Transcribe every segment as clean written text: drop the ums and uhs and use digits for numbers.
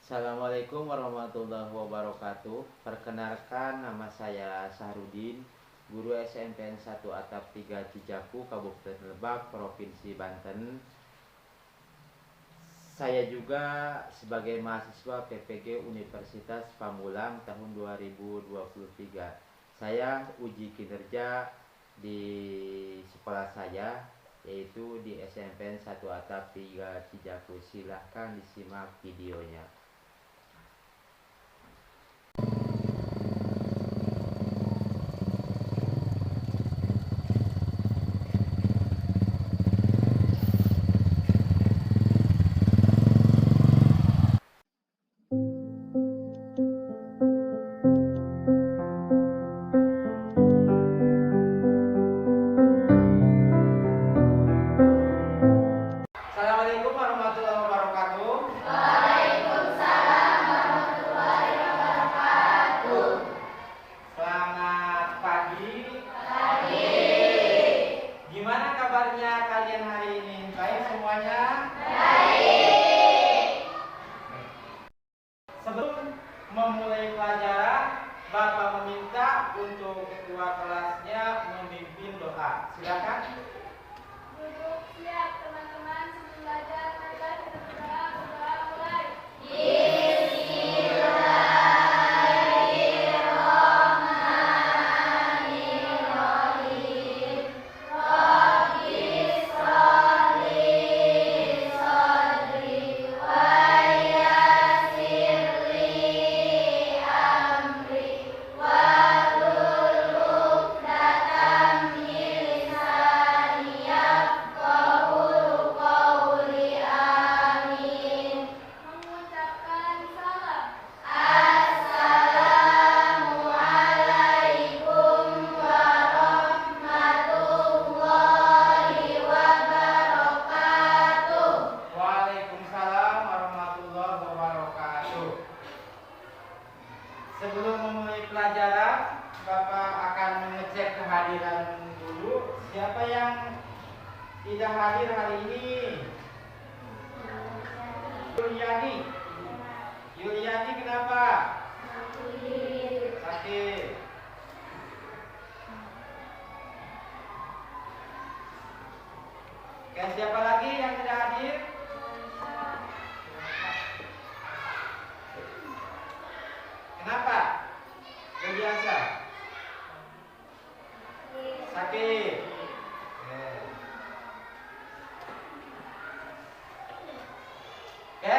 Assalamualaikum warahmatullahi wabarakatuh. Perkenalkan, nama saya Sahrudin, guru SMPN 1 Atap 3 Cijaku, Kabupaten Lebak, Provinsi Banten. Saya juga sebagai mahasiswa PPG Universitas Pamulang tahun 2023. Saya uji kinerja di sekolah saya, yaitu di SMPN 1 Atap 3 Cijaku. Silahkan disimak videonya. Assalamualaikum warahmatullahi wabarakatuh. Waalaikumsalam warahmatullahi wabarakatuh. Selamat pagi. Pagi. Gimana kabarnya kalian hari ini? Baik semuanya? Baik. Sebelum memulai pelajaran, Bapak meminta untuk ketua kelasnya memimpin doa. Silakan. Duduk siap teman-teman, sebelum belajar mari kita berdoa. Berdoa mulai. Bismillahirrahmanirrahim. Rabbi sholli sodri wa yassir li amri wahlul 'uqdatam min lisani yafqahu qawli. Amin. Mengucapkan salam. Assalamualaikum warahmatullahi wabarakatuh. Waalaikumsalam warahmatullahi wabarakatuh. Sebelum memulai pelajaran, Bapak akan mengecek kehadiran dulu. Siapa yang tidak hadir hari ini? Yuliani. Yuliani kenapa? Sakit. Oke, siapa lagi yang tidak hadir? Kenapa? Biasa. Sakit. Oke,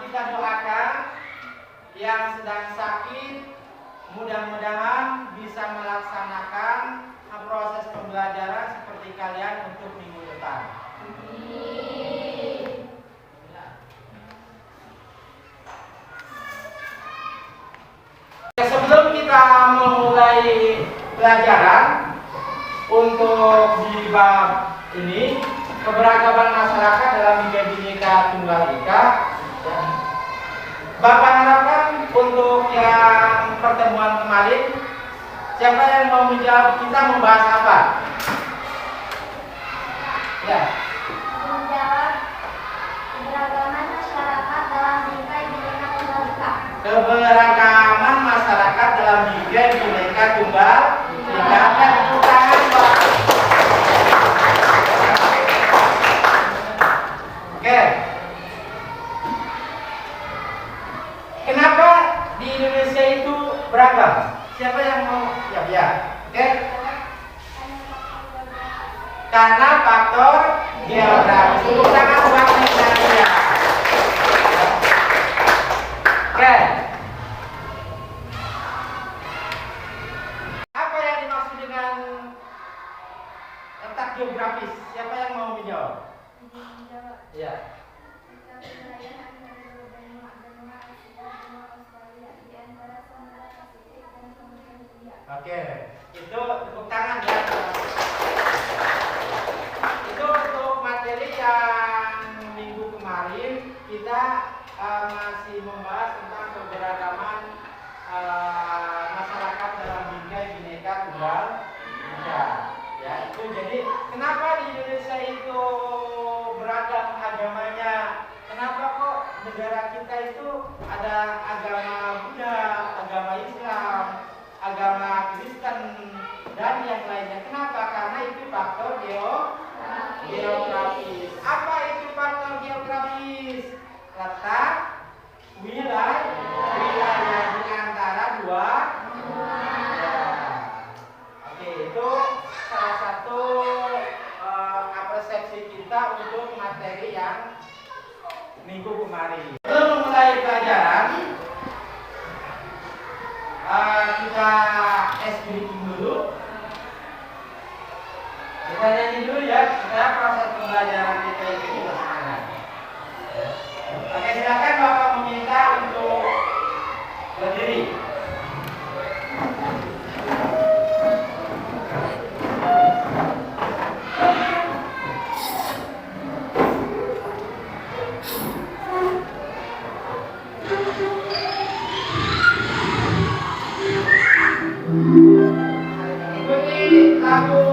kita doakan yang sedang sakit, mudah-mudahan bisa melaksanakan proses pembelajaran seperti kalian untuk minggu depan. Sebelum kita memulai pelajaran untuk di bab ini, keberagaman masyarakat dalam Bhinneka Tunggal Ika, Bapak harapkan untuk yang pertemuan kemarin, siapa yang mau menjawab, kita membahas apa? Ya. Menjawab keberagaman masyarakat dalam bingkai Bhinneka Tunggal Ika. Keberagaman masyarakat dalam Bhinneka Tunggal Ika. Dan tepuk tangan, Pak. Oke. Kenapa di Indonesia itu beragam? Siapa yang mau? Ya. Oke. Karena faktor geografis. Tepuk tangan buat Indonesia. Oke. Apa yang dimaksud dengan letak geografis? Siapa yang mau menjawab? Ya. Oke, itu tepuk tangan ya. Itu untuk materi yang minggu kemarin kita masih membahas tentang keberagaman masyarakat dalam Bhinneka Tunggal Ika. Ya, itu jadi kenapa di Indonesia itu beragam agamanya? Kenapa kok negara kita itu ada agama Buddha, agama Islam, agama Kristen, dan yang lainnya. Kenapa? Karena itu faktor geografis. Apa itu faktor geografis? Letak wilayah di antara dua. Oke, itu salah satu persepsi kita untuk materi yang minggu kemarin. Sebelum mulai pelajaran, kita breaking dulu. Kita nyanyi dulu ya, supaya proses pembelajaran kita ini bersemangat. Oke, silakan Bapak meminta untuk berdiri. Ikuti lagu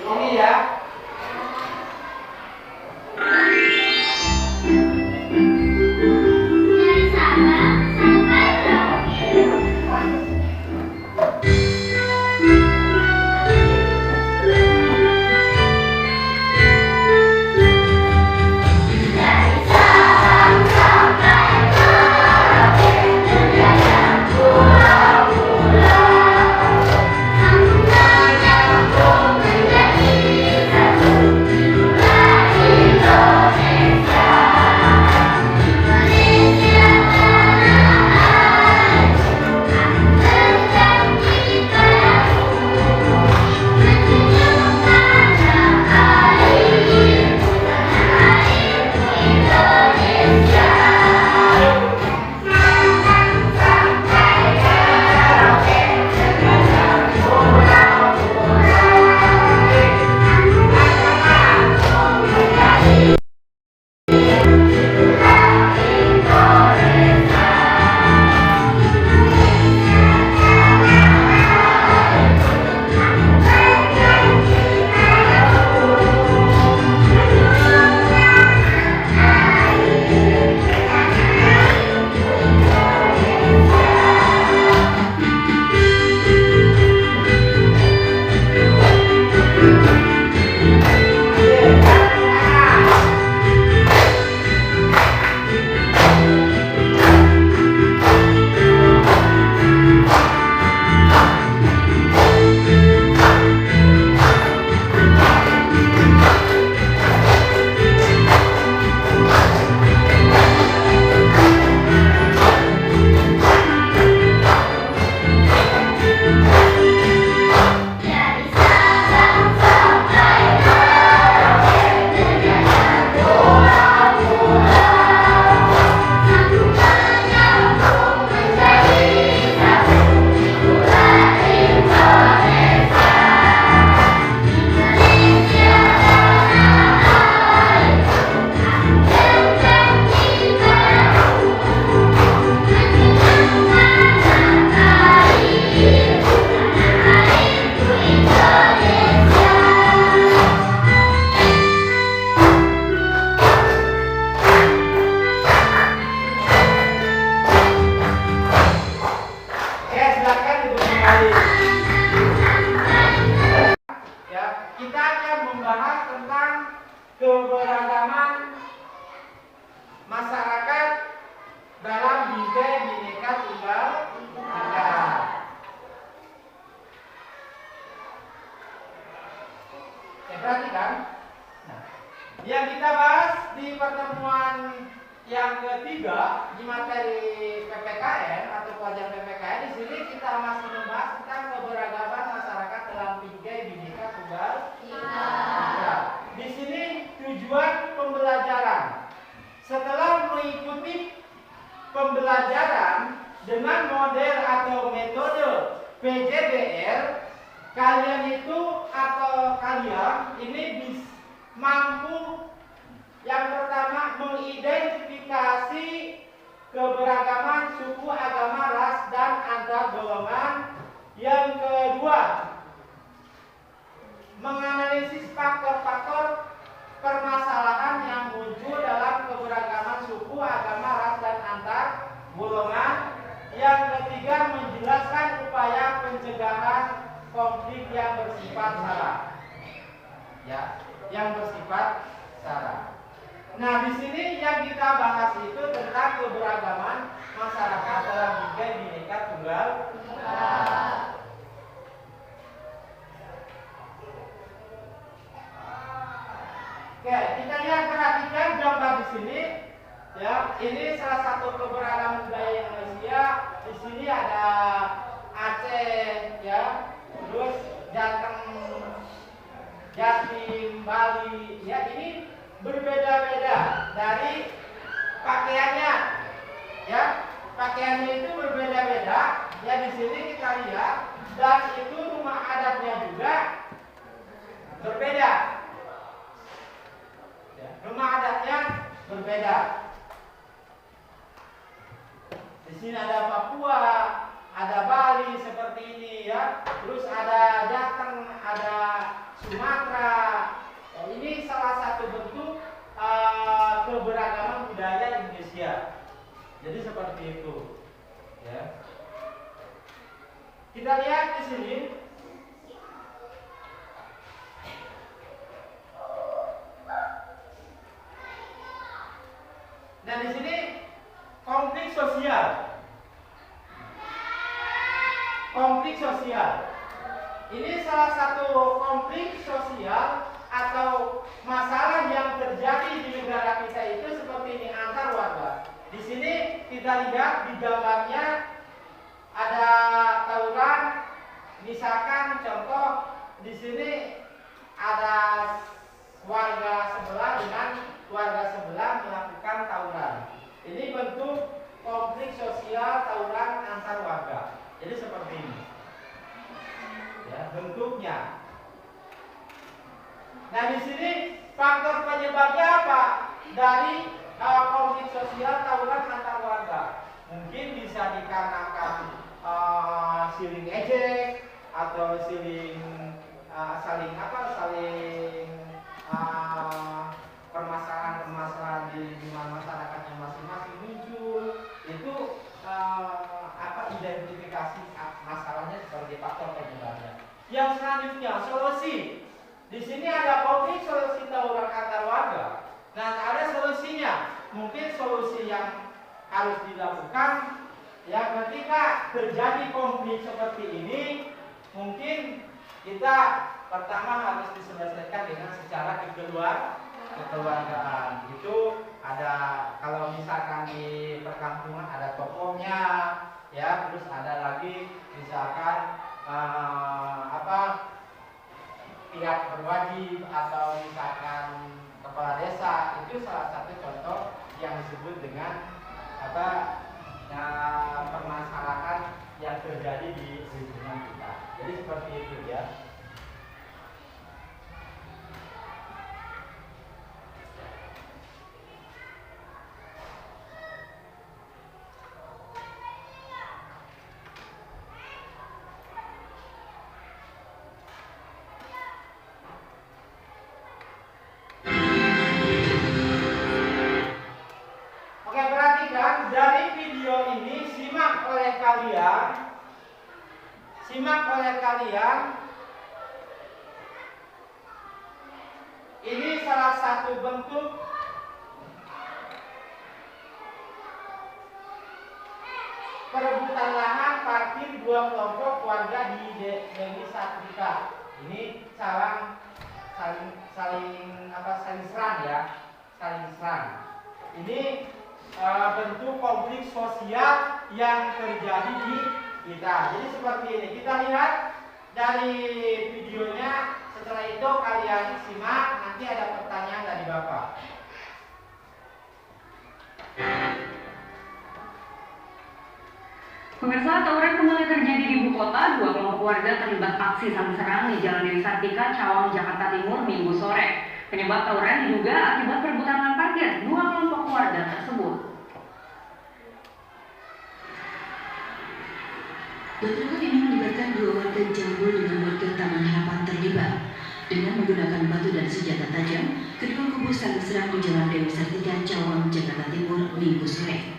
ini ya. Dari Sabang sampai Merauke. Dari Sabang sampai Merauke, negara pulau-pulau, sambungan nyambung menjadi satu, itulah Indonesia. Indonesia tanah airku, berjanji padamu, menjunjung tanah airku, Indonesia. Sabang sampai Merauke, negara pulau-pulau, sambungan nyambung menjadi dari Sabang sampai Merauke, negara pulau-pulau, sambungan nyambung menjadi satu, itulah Indonesia. Indonesia tanah airku, berjanji padamu, menjunjung tanah airku, Indonesia. Ya, silakan duduk kembali. Ya, kita akan membahas tentang keberagaman masyarakat dalam Bhinneka Tunggal Ika. Ya, perhatikan. Nah, yang kita bahas di pertemuan yang ketiga di materi PPKN atau pelajaran PPKN, di sini kita masih membahas tentang keberagaman masyarakat dalam Bhinneka Tunggal Ika. Di sini tujuan pembelajaran. Setelah mengikuti pembelajaran dengan model atau metode PJBR, kalian itu atau kalian ini mampu yang pertama mengidentifikasi keberagaman suku, agama, ras, dan antar golongan. Yang kedua, menganalisis faktor-faktor permasalahan yang muncul dalam keberagaman suku golongan. Yang ketiga, menjelaskan upaya pencegahan konflik yang bersifat sara. Ya, yang bersifat sara. Nah, di sini yang kita bahas itu tentang keberagaman masyarakat dalam tiga Bhinneka Tunggal Ika. Oke, kita lihat, perhatikan gambar di sini. Ya, ini salah satu keberagaman budaya Indonesia. Di sini ada Aceh, ya, terus Jatim, Bali. Ya, ini berbeda-beda dari pakaiannya. Ya, pakaiannya itu berbeda-beda. Ya, di sini kita lihat, dan itu rumah adatnya juga berbeda. Ya, rumah adatnya berbeda. Di sini ada Papua, ada Bali seperti ini, ya. Terus ada Jateng, ada Sumatera. Ya, ini salah satu bentuk keberagaman budaya Indonesia. Jadi seperti itu, ya. Kita lihat di sini. Dan di sini konflik sosial. Konflik sosial. Ini salah satu konflik sosial atau masalah yang terjadi di negara kita itu seperti ini, antar warga. Di sini kita lihat di gambarnya ada tawuran. Misalkan contoh di sini ada warga sebelah dengan warga sebelah melakukan tawuran. Ini bentuk konflik sosial tawuran antar warga. Jadi seperti ini, ya, bentuknya. Nah, di sini faktor penyebabnya apa dari konflik sosial tawuran antar warga? Mungkin bisa dikarenakan saling ejek atau saling permasalahan di masyarakatnya masing-masing muncul. Itu identifikasi masalahnya sebagai faktor penyebabnya. Yang selanjutnya, solusi. Di sini ada konflik, solusi tawuran antar warga. Nah, ada solusinya. Mungkin solusi yang harus dilakukan, ya, ketika terjadi konflik seperti ini, mungkin kita pertama harus diselesaikan dengan secara kekeluargaan. Itu ada, kalau misalkan di perkampungan ada tokohnya, ya, terus ada lagi misalkan pihak berwajib atau misalkan kepala desa. Itu salah satu contoh yang disebut dengan permasalahan yang terjadi di lingkungan kita. Jadi seperti itu, ya. Simak oleh kalian, ini salah satu bentuk perebutan lahan parkir dua kelompok warga di Deli Sartika. Ini saling serang, ya, saling serang. Ini bentuk konflik sosial yang terjadi di kita. Jadi seperti ini. Kita lihat dari videonya. Setelah itu kalian simak. Nanti ada pertanyaan dari Bapak. Pemirsa, tawuran kembali terjadi di ibu kota. Dua kelompok warga terlibat aksi saling serang di Jalan Dewi Sartika, Cawang, Jakarta Timur, Minggu sore. Penyebab tawuran diduga akibat perebutan lahan parkir dua kelompok warga tersebut. Bentrokan ini melibatkan dua warga Jambul dengan warga Taman Harapan terlibat. Dengan menggunakan batu dan senjata tajam, kedua kubu saling serang di Jalan Dewi Sartika, Cawang, Jakarta Timur, Minggu sore.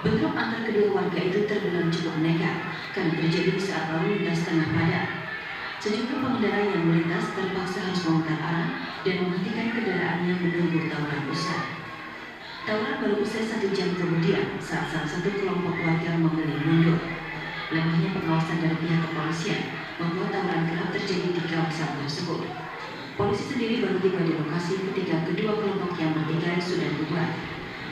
Bentrok antar kedua warga itu terbilang cukup nekat karena terjadi saat lalu lintas tengah padat. Sejumlah pengendara yang melintas terpaksa harus memutar arah dan menghentikan kendaraannya menunggu tawuran usai. Tawuran baru usai 1 jam kemudian saat salah satu kelompok warga memilih mundur. Lemahnya pengawasan dari pihak kepolisian membuat tawuran kerap terjadi di kawasan tersebut. Polisi sendiri baru tiba di lokasi ketika kedua kelompok yang bertikai sudah bubar.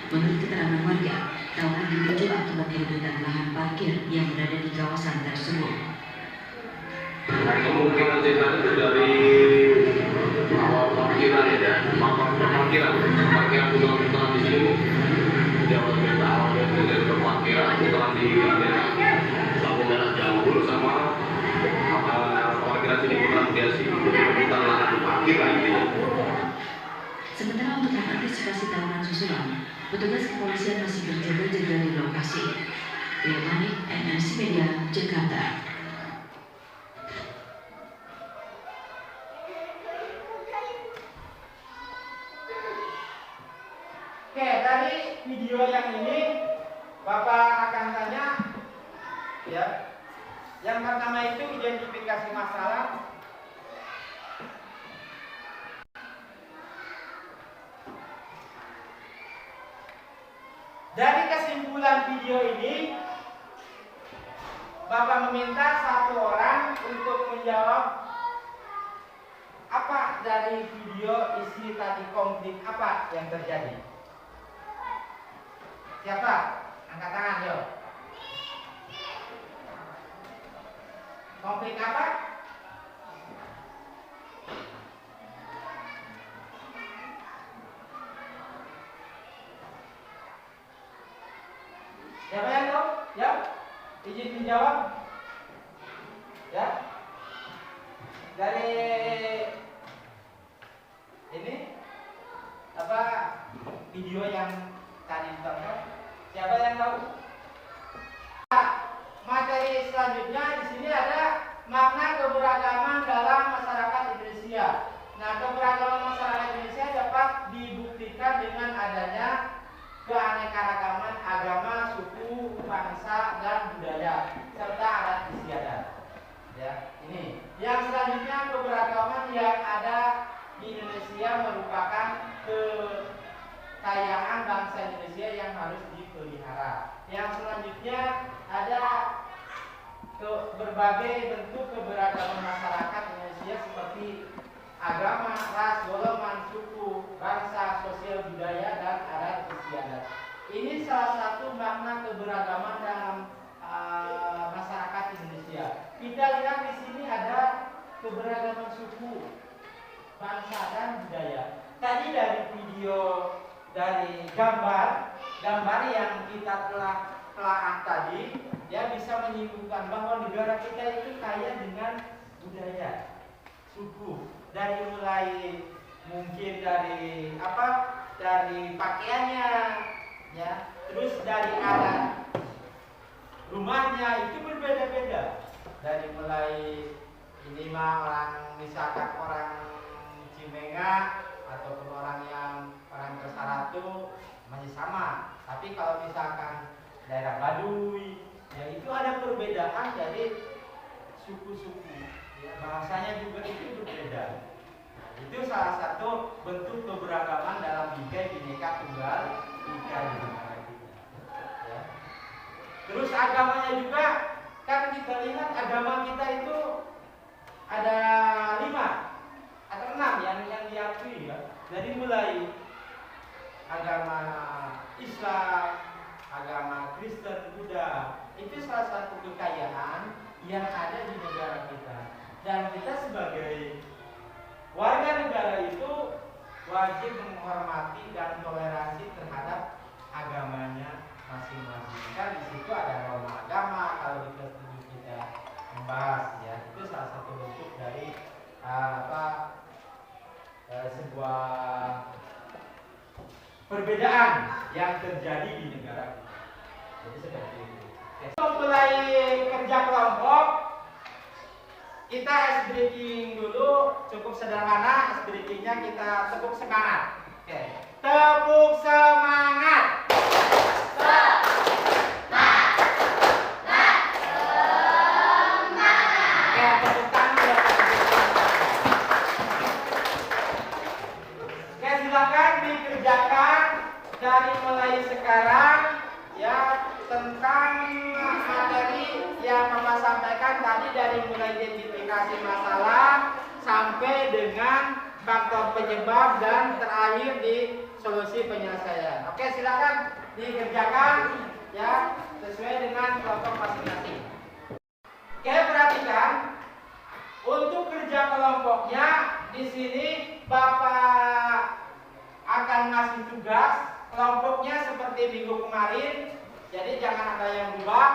Menurut keterangan warga, tawuran dipicu akibat kerebutan lahan parkir yang berada di kawasan tersebut. Kemungkinan setan itu dari awal parkiran ya, parkiran putaran di sini. Dia awal dari parkiran putaran di lampu merah Jambu sama parkiran sini putaran biasa, putaran lahan parkiran intinya. Sementara untuk mengantisipasi tawuran susulan, petugas kepolisian masih berjaga-jaga di lokasi. Ria Manik, NRC Media, Jakarta. Oke, dari video yang ini Bapak akan tanya ya. Yang pertama itu identifikasi masalah. Dari kesimpulan video ini Bapak meminta satu orang untuk menjawab apa dari video isi tadi konflik apa yang terjadi. Siapa? Angkat tangan, yuk. Konflik apa? Siapa yang tahu? Ya, izin menjawab. Ya, dari ini apa video yang tadi ditonton? Siapa yang tahu? Materi selanjutnya di sini ada makna keberagaman dalam masyarakat Indonesia. Nah, keberagaman masyarakat Indonesia dapat dibuktikan dengan adanya keanekaragaman agama, suku, bangsa, dan budaya serta adat istiadat. Ya, ini. Yang selanjutnya keberagaman yang ada di Indonesia merupakan kekayaan bangsa Indonesia yang harus dipelihara. Yang selanjutnya ada berbagai bentuk keberagaman masyarakat Indonesia seperti agama, ras, golongan, suku, bangsa, sosial budaya, dan adat istiadat. Ini salah satu makna keberagaman dalam masyarakat Indonesia. Kita lihat di sini ada keberagaman suku, bangsa, dan budaya. Tadi dari video, dari gambar yang kita telah tadi, ya bisa menyimpulkan bahwa negara kita itu kaya dengan budaya, suku, dari mulai mungkin dari pakaiannya, ya, terus dari adat rumahnya itu berbeda-beda. Dari mulai ini mah orang misalkan orang Cimenga ataupun orang Kesaratu masih sama. Tapi kalau misalkan daerah Baduy, ya itu ada perbedaan dari suku-suku. Ya, bahasanya juga itu berbeda. Itu salah satu bentuk keberagaman dalam Bhinneka Tunggal Ika di negara kita. Ya. Terus agamanya juga, kan kita lihat agama kita itu ada 5 atau 6 yang diakui, ya. Dari mulai agama Islam, agama Kristen, Buddha, itu salah satu kekayaan yang ada di negara kita. Dan kita sebagai warga negara itu wajib menghormati dan toleransi terhadap agamanya masing-masing. Kan di situ ada norma agama kalau di kelas 7 kita membahas, ya. Itu salah satu bentuk dari sebuah perbedaan yang terjadi di negara kita. Jadi seperti itu. Mulai kerja kelompok, kita ice breaking dulu, cukup sederhana. Ice breakingnya kita tepuk semangat. Oke, tepuk semangat. Semangat. penyebab, dan terakhir di solusi penyelesaian. Oke, silakan dikerjakan ya sesuai dengan kelompok masing-masing. Oke, perhatikan untuk kerja kelompoknya di sini Bapak akan ngasih tugas kelompoknya seperti minggu kemarin. Jadi jangan ada yang berubah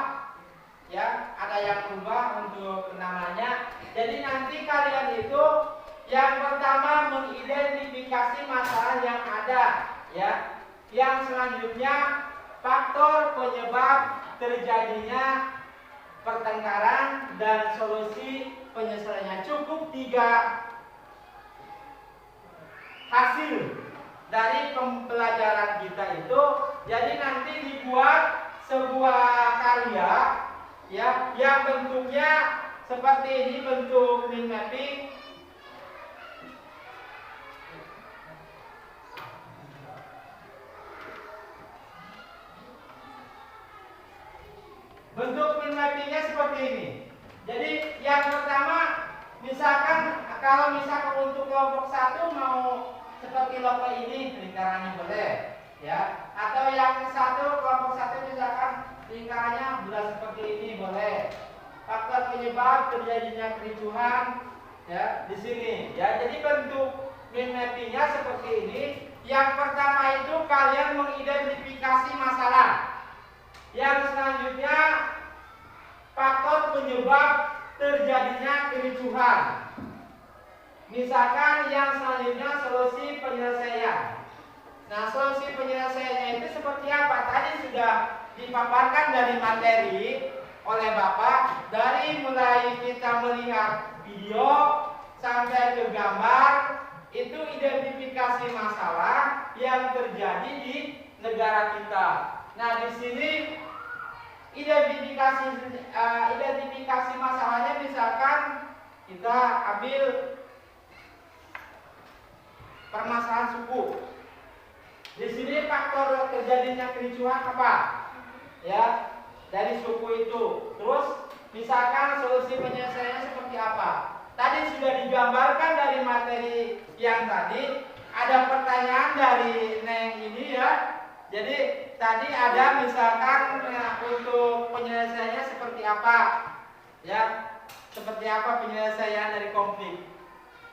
ya, ada yang berubah untuk namanya. Jadi nanti kalian itu yang pertama mengidentifikasi masalah yang ada ya. Yang selanjutnya faktor penyebab terjadinya pertengkaran dan solusi penyelesaiannya. Cukup 3 hasil dari pembelajaran kita itu. Jadi nanti dibuat sebuah karya ya yang bentuknya seperti ini, bentuk mind mapping. Bentuk mind mappingnya seperti ini. Jadi yang pertama, misalkan kalau misalkan untuk kelompok 1 mau seperti logo ini, lingkarannya boleh ya. Atau yang kelompok 1 misalkan lingkarannya bulat seperti ini boleh. Faktor penyebab terjadinya kericuhan ya di sini ya. Jadi bentuk mind mappingnya seperti ini. Yang pertama itu kalian mengidentifikasi masalah. Yang selanjutnya faktor penyebab terjadinya kericuhan. Misalkan yang selanjutnya solusi penyelesaian. Nah, solusi penyelesaiannya itu seperti apa? Tadi sudah dipaparkan dari materi oleh Bapak. Dari mulai kita melihat video sampai ke gambar, itu identifikasi masalah yang terjadi di negara kita. Nah, di sini identifikasi masalahnya, misalkan kita ambil permasalahan suku. Di sini faktor terjadinya kericuhan apa? Ya, dari suku itu. Terus misalkan solusi penyelesaiannya seperti apa? Tadi sudah digambarkan dari materi yang tadi. Ada pertanyaan dari Neng ini ya. Jadi tadi ada misalkan untuk penyelesaiannya seperti apa? Ya, seperti apa penyelesaian dari konflik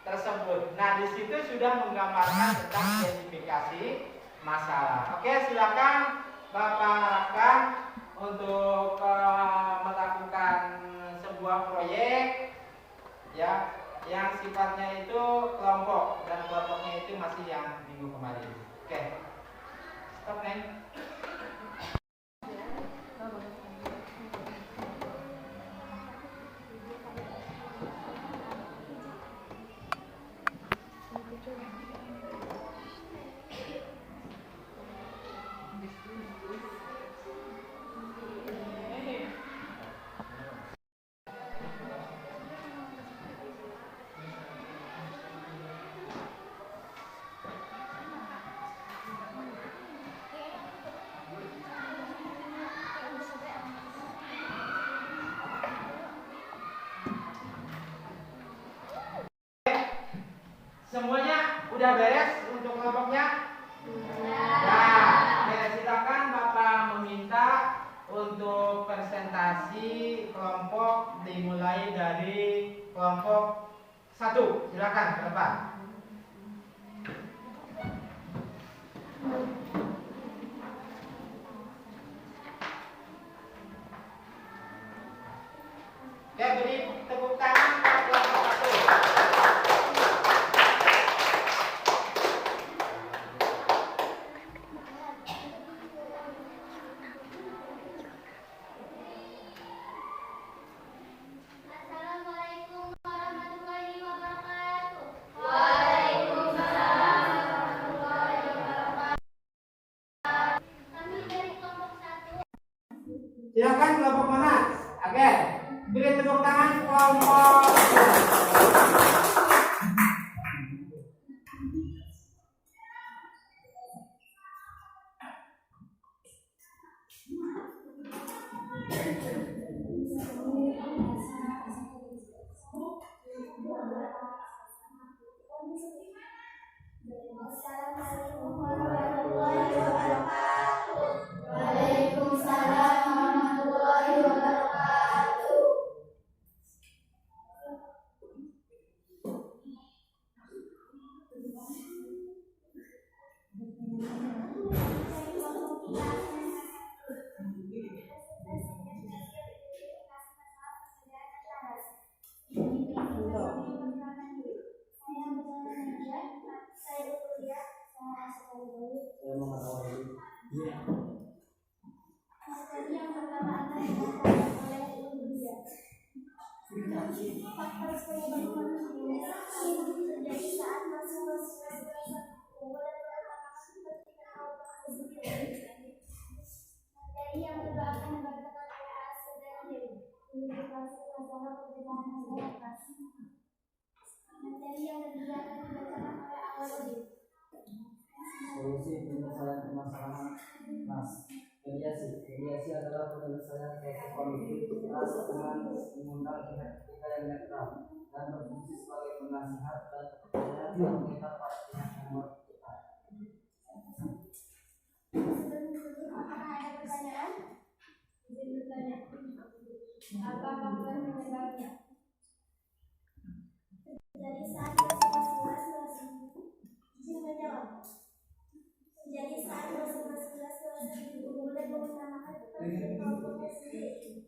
tersebut. Nah, di situ sudah menggambarkan tentang identifikasi masalah. Oke, silakan Bapak harapkan untuk melakukan sebuah proyek ya yang sifatnya itu kelompok, dan kelompoknya itu masih yang minggu kemarin. Oke. Stop, Neng. Semuanya udah beres untuk kelompoknya? Nah, silakan Bapak meminta untuk presentasi kelompok dimulai dari kelompok 1. Silakan ke depan. Oke, beri tepuk tangan untuk kelompok 1. Assalamualaikum warahmatullahi wabarakatuh. Waalaikumsalam warahmatullahi wabarakatuh. Kami dari kelompok 1. Silakan kelompok mana? Oke, beri tepuk tangan kelompok. materi yang pertama akan dibahas oleh Ibu Dia. Faktor perubahan kondisi terjadi saat masuk ke kelas materi yang kedua akan dibacakan oleh Asy dan Dewi. Indikasi masalah perbedaan masyarakat. Materi yang ketiga akan dibacakan oleh Awaludin. Solusi penyelesaian permasalahan kelas. Mediasi adalah penyelesaian suatu konflik kelas dengan mengundang pihak ketiga yang netral dan berfungsi sebagai penasihat dan kepercayaan yang mengikat pada pihak yang berkaitan. Apakah ada pertanyaan? Izin bertanya. Apa faktor penyebabnya? Jadi saat kelas izin menjawab. Jadi saat kelas boleh mengutamakan kelompoknya sendiri.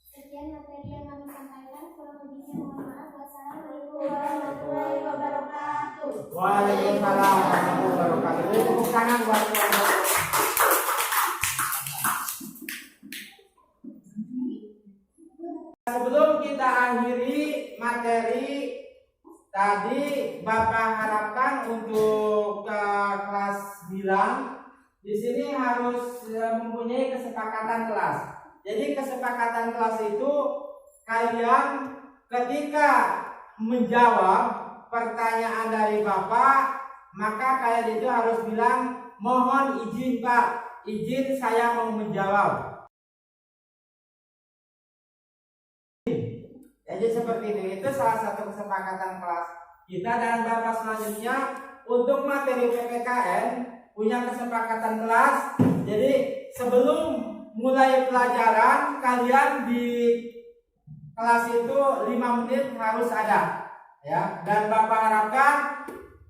Sekian materi yang kami sampaikan. Kurang lebihnya mohon maaf. Wassalamualaikum warahmatullahi wabarakatuh. Waalaikumsalam warahmatullahi wabarakatuh. Tepuk tangan buat teman-teman. Sebelum kita akhiri materi tadi, Bapak harapkan untuk kelas 9 di sini harus mempunyai kesepakatan kelas. Jadi kesepakatan kelas itu kalian ketika menjawab pertanyaan dari Bapak, maka kalian itu harus bilang, mohon izin Pak, izin saya mau menjawab. Jadi seperti itu salah satu kesepakatan kelas kita. Dan Bapak selanjutnya untuk materi PPKN punya kesepakatan kelas. Jadi sebelum mulai pelajaran kalian di kelas itu 5 menit harus ada ya. Dan Bapak harapkan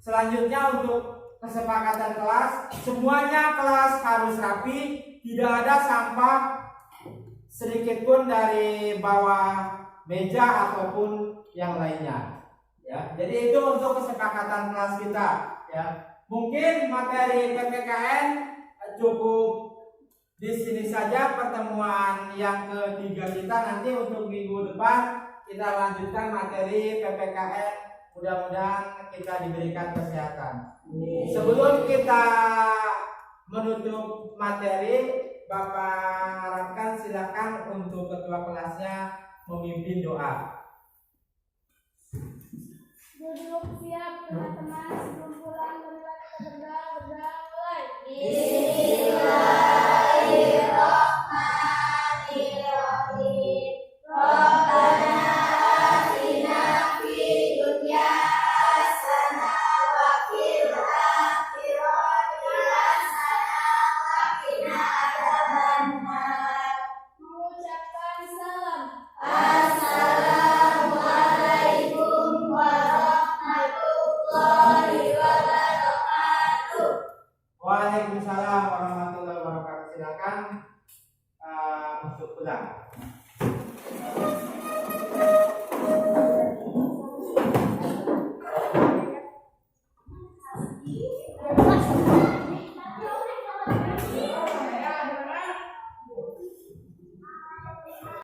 selanjutnya untuk kesepakatan kelas semuanya kelas harus rapi, tidak ada sampah sedikit pun dari bawah meja ataupun yang lainnya ya. Jadi itu untuk kesepakatan kelas kita ya. Mungkin materi PPKN cukup di sini saja pertemuan yang ketiga kita. Nanti untuk minggu depan kita lanjutkan materi PPKN. Mudah-mudahan kita diberikan kesehatan. Sebelum kita menutup materi, Bapak harapkan silakan untuk ketua kelasnya memimpin doa. Duduk siap teman-teman, sebelum pulang marilah kita berdoa mulai.